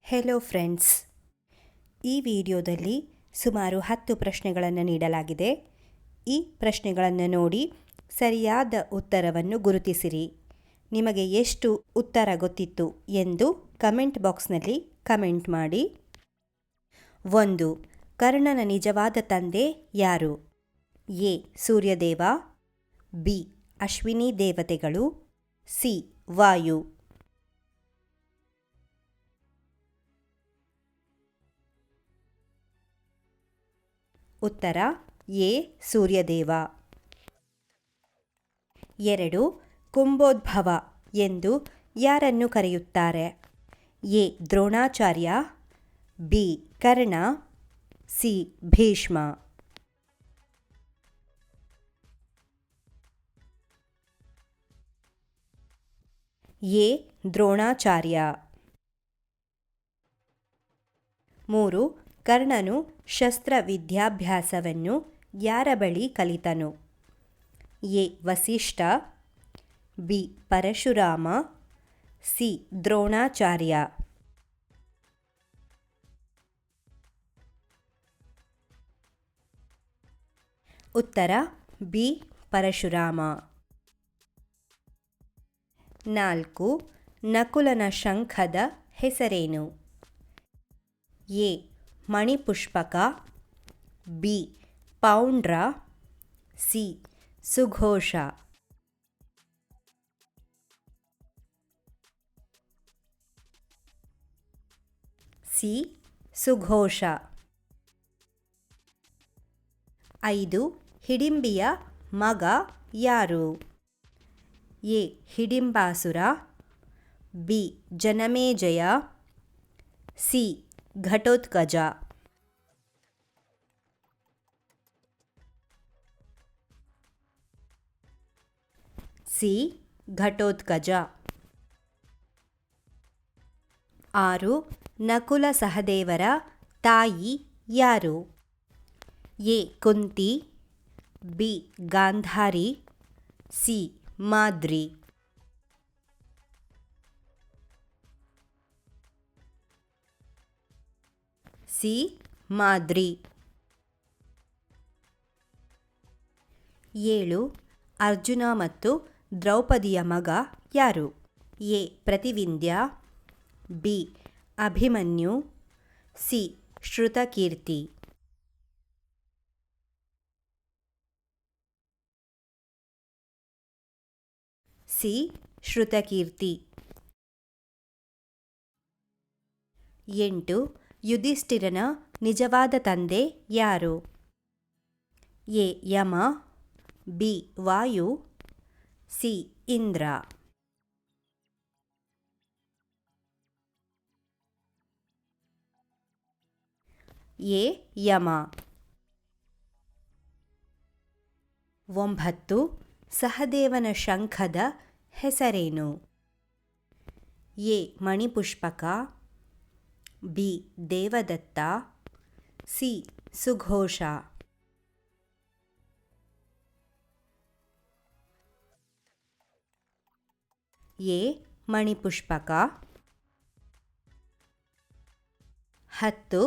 Hello friends, ಈ ವಿಡಿಯೋದಲ್ಲಿ ಸುಮಾರು 10 ಪ್ರಶ್ನೆಗಳನ್ನು ನೀಡಲಾಗಿದೆ. ಈ ಪ್ರಶ್ನೆಗಳನ್ನು ನೋಡಿ ಸರಿಯಾದ ಉತ್ತರವನ್ನು ಗುರುತಿಸಿರಿ. ನಿಮಗೆ ಎಷ್ಟು ಉತ್ತರ ಗೊತ್ತಿತ್ತು ಎಂದು ಕಮೆಂಟ್ ಬಾಕ್ಸ್ನಲ್ಲಿ ಕಮೆಂಟ್ ಮಾಡಿ. 1. ಕರ್ಣನ ನಿಜವಾದ ತಂದೆ ಯಾರು? ಎ. Suryadeva, B. ಅಶ್ವಿನಿ ದೇವತೆಗಳು, ಸಿ. ವಾಯು. ಉತ್ತರ ಎ. ಸೂರ್ಯದೇವ. 2. ಕುಂಭೋದ್ಭವ ಎಂದು ಯಾರನ್ನು ಕರೆಯುತ್ತಾರೆ? A. Dronacharya, B. Karna, C. Bhishma. A. Dronacharya. 3. ಕರ್ಣನು ಶಸ್ತ್ರ ವಿದ್ಯಾಭ್ಯಾಸವನ್ನು ಯಾರ ಬಳಿ ಕಲಿತನು? A. Vasishtha, B. Parashurama, C. Dronacharya. ಉತ್ತರ ಬಿ. ಪರಶುರಾಮ. 4. ನಕುಲನ ಶಂಖದ ಹೆಸರೇನು? A. Manipushpaka, B. Paundra, C. ಸುಘೋಷ. C. ಸುಘೋಷ. 5. ಹಿಡಿಂಬಿಯ ಮಗ ಯಾರು? A. Hidimbasura, B. Janamejaya, C. Ghatotkacha. C. Ghatotkacha. 6. Nakula ಸಹದೇವರ ತಾಯಿ ಯಾರು? A. Kunti, B. Gandhari, C. Madri. C. Madri. 7. Arjuna ಮತ್ತು ದ್ರೌಪದಿಯ ಮಗ ಯಾರು? A. Prativindhya, B. Abhimanyu, C. Shrutakirti. C. Shrutakirti. 8. ಯುಧಿಷ್ಠಿರನ ನಿಜವಾದ ತಂದೆ ಯಾರು? A. Yama, B. Vayu, C. Indra. A. Yama. 9. ಸಹದೇವನ ಶಂಖದ ಹೆಸರೇನು? A. Manipushpaka, B. Devadatta, C. ಸುಘೋಷ. ಎ. ಮಣಿಪುಷ್ಪಕ. 10.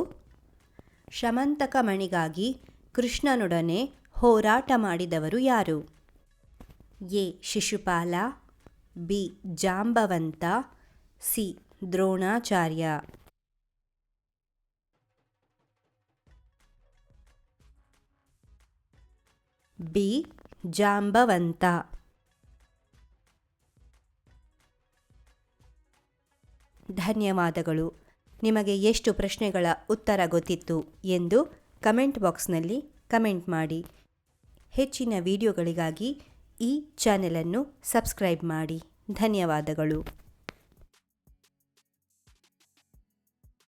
ಶಮಂತಕ ಮಣಿಗಾಗಿ ಕೃಷ್ಣನೊಡನೆ ಹೋರಾಟ ಮಾಡಿದವರು ಯಾರು? A. Shishupala, B. Jambavanta, C. Dronacharya. B. Jambavanta. ಧನ್ಯವಾದಗಳು. ನಿಮಗೆ ಎಷ್ಟು ಪ್ರಶ್ನೆಗಳ ಉತ್ತರ ಗೊತ್ತಿತ್ತು ಎಂದು ಕಮೆಂಟ್ ಬಾಕ್ಸ್ನಲ್ಲಿ ಕಮೆಂಟ್ ಮಾಡಿ. ಹೆಚ್ಚಿನ ವಿಡಿಯೋಗಳಿಗಾಗಿ ಈ ಚಾನೆಲನ್ನು ಸಬ್ಸ್ಕ್ರೈಬ್ ಮಾಡಿ. ಧನ್ಯವಾದಗಳು.